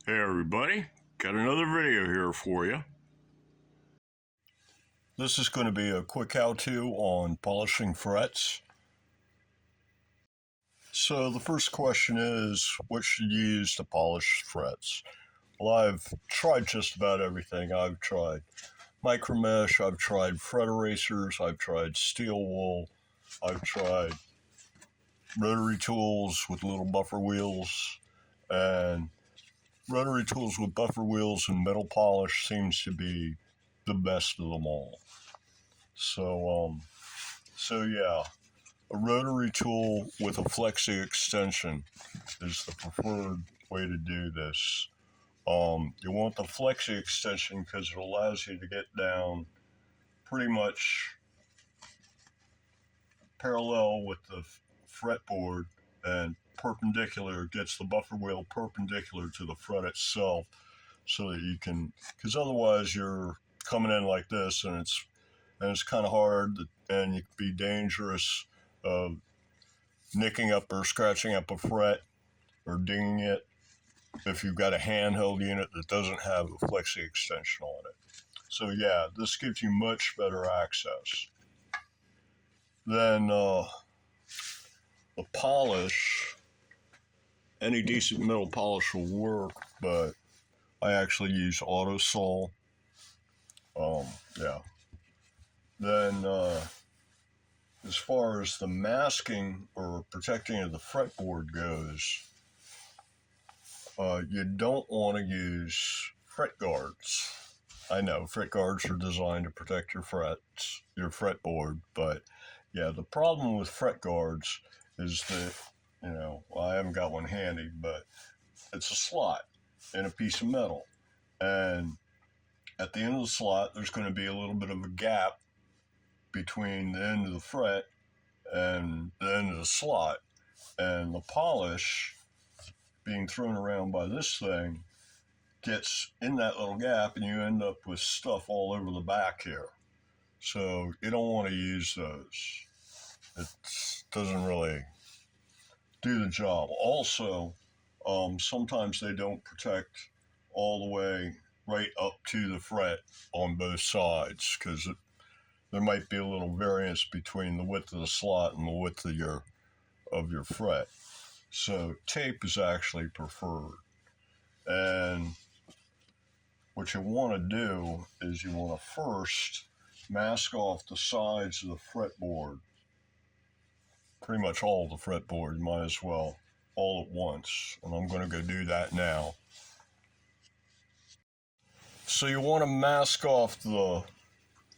Hey everybody, got another video here for you. This is going to be a quick how-to on polishing frets. So the first question is, what should you use to polish frets? Well, I've tried just about everything. I've tried micromesh, I've tried fret erasers, I've tried steel wool, I've tried rotary tools with little buffer wheels, and rotary tools with buffer wheels and metal polish seems to be the best of them all. So yeah, a rotary tool with a flexi extension is the preferred way to do this. You want the flexi extension because it allows you to get down pretty much parallel with the fretboard and perpendicular, gets the buffer wheel perpendicular to the fret itself, so that you can, because otherwise you're coming in like this and it's kind of hard, and it could be dangerous of nicking up or scratching up a fret or dinging it if you've got a handheld unit that doesn't have a flexi extension on it. So yeah, this gives you much better access. Then the polish, any decent metal polish will work, but I actually use Autosol. Yeah. Then as far as the masking or protecting of the fretboard goes, you don't want to use fret guards. I know fret guards are designed to protect your frets, your fretboard, but yeah, the problem with fret guards is that, I haven't got one handy, but it's a slot in a piece of metal, and at the end of the slot there's going to be a little bit of a gap between the end of the fret and the end of the slot, and the polish being thrown around by this thing gets in that little gap, and you end up with stuff all over the back here. So you don't want to use those. It doesn't really do the job. Also, sometimes they don't protect all the way right up to the fret on both sides, because there might be a little variance between the width of the slot and the width of your fret. So tape is actually preferred. And what you want to do is you want to first mask off the sides of the fretboard. Pretty much all of the fretboard, you might as well, all at once. And I'm going to go do that now. So you want to mask off the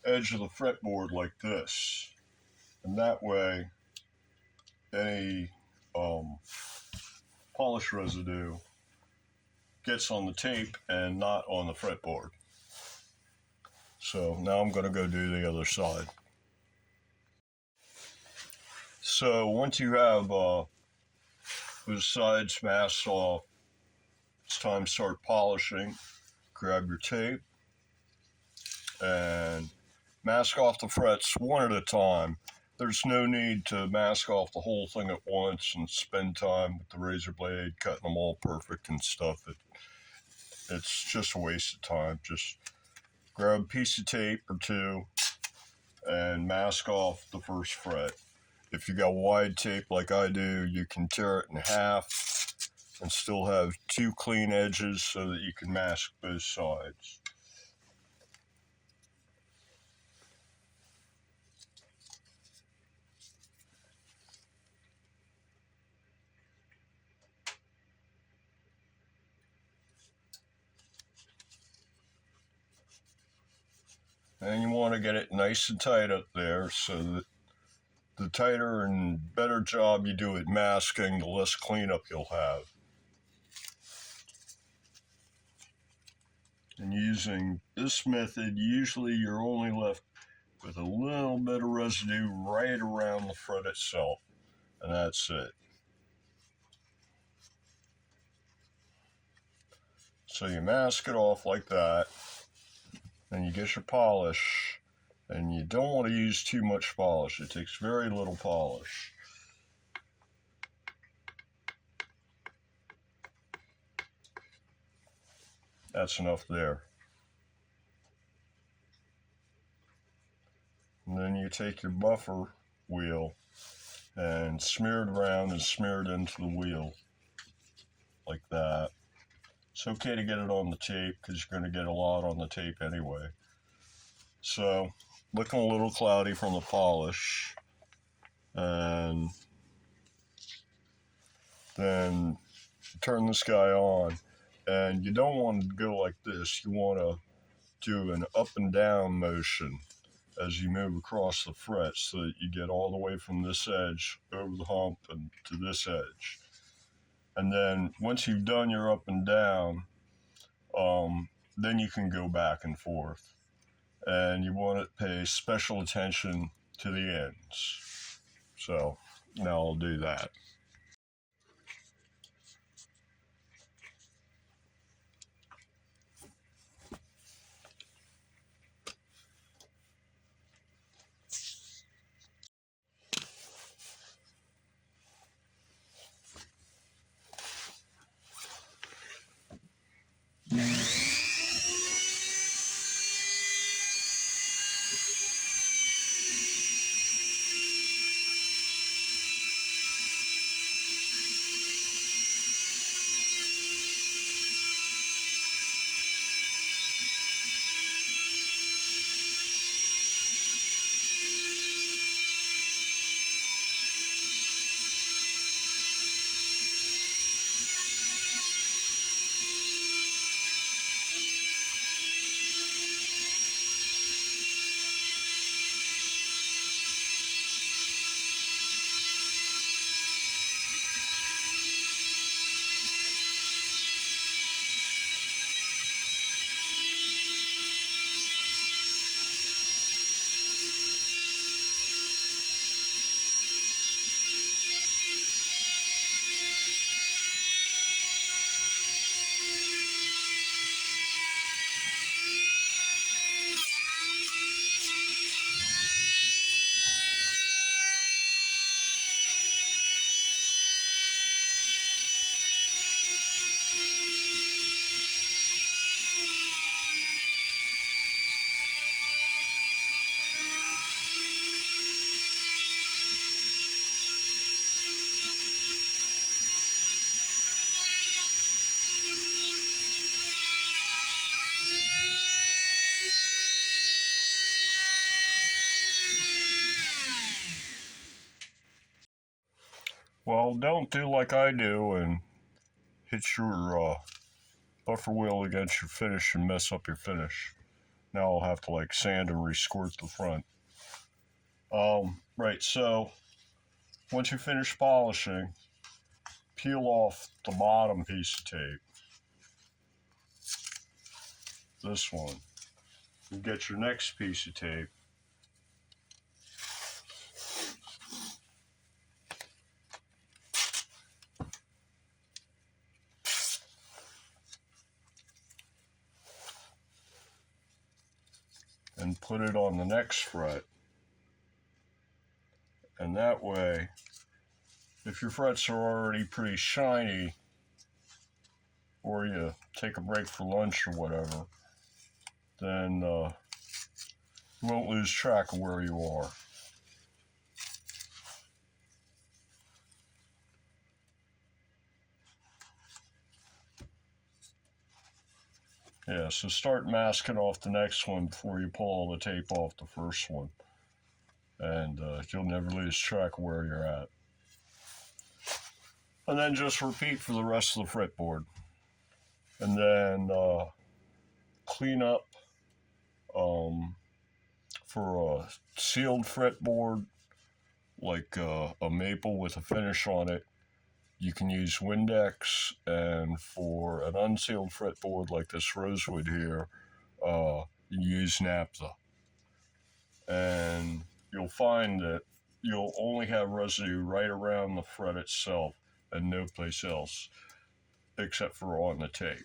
edge of the fretboard like this. And that way, any polish residue gets on the tape and not on the fretboard. So now I'm going to go do the other side. So once you have those sides masked off, it's time to start polishing. Grab your tape and mask off the frets one at a time. There's no need to mask off the whole thing at once and spend time with the razor blade cutting them all perfect and stuff. It's just a waste of time. Just grab a piece of tape or two and mask off the first fret. If you got wide tape like I do, you can tear it in half and still have two clean edges so that you can mask both sides. And you want to get it nice and tight up there, so that the tighter and better job you do at masking, the less cleanup you'll have. And using this method, usually you're only left with a little bit of residue right around the fret itself, and that's it. So you mask it off like that, and you get your polish, and you don't want to use too much polish. It takes very little polish. That's enough there. And then you take your buffer wheel and smear it around and smear it into the wheel like that. It's okay to get it on the tape because you're going to get a lot on the tape anyway. So, looking a little cloudy from the polish. And then turn this guy on. And you don't want to go like this. You want to do an up and down motion as you move across the fret so that you get all the way from this edge over the hump and to this edge. And then once you've done your up and down, then you can go back and forth. And you want to pay special attention to the ends. So now I'll do that. Well, don't do like I do and hit your buffer wheel against your finish and mess up your finish. Now I'll have to like sand and re-squirt the front. Right, so once you finish polishing, peel off the bottom piece of tape. This one. You get your next piece of tape. And put it on the next fret. And that way, if your frets are already pretty shiny, or you take a break for lunch or whatever, then you won't lose track of where you are. Yeah, so start masking off the next one before you pull all the tape off the first one. And you'll never lose track of where you're at. And then just repeat for the rest of the fretboard. And then clean up for a sealed fretboard, like a maple with a finish on it. You can use Windex, and for an unsealed fretboard like this rosewood here, you use naphtha. And you'll find that you'll only have residue right around the fret itself and no place else except for on the tape.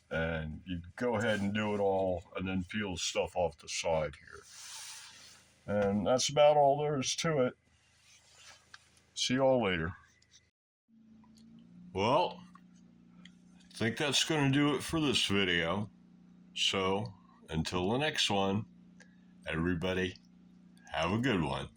And you go ahead and do it all and then peel stuff off the side here. And that's about all there is to it. See y'all later. Well, think that's going to do it for this video. So, until the next one, everybody, have a good one.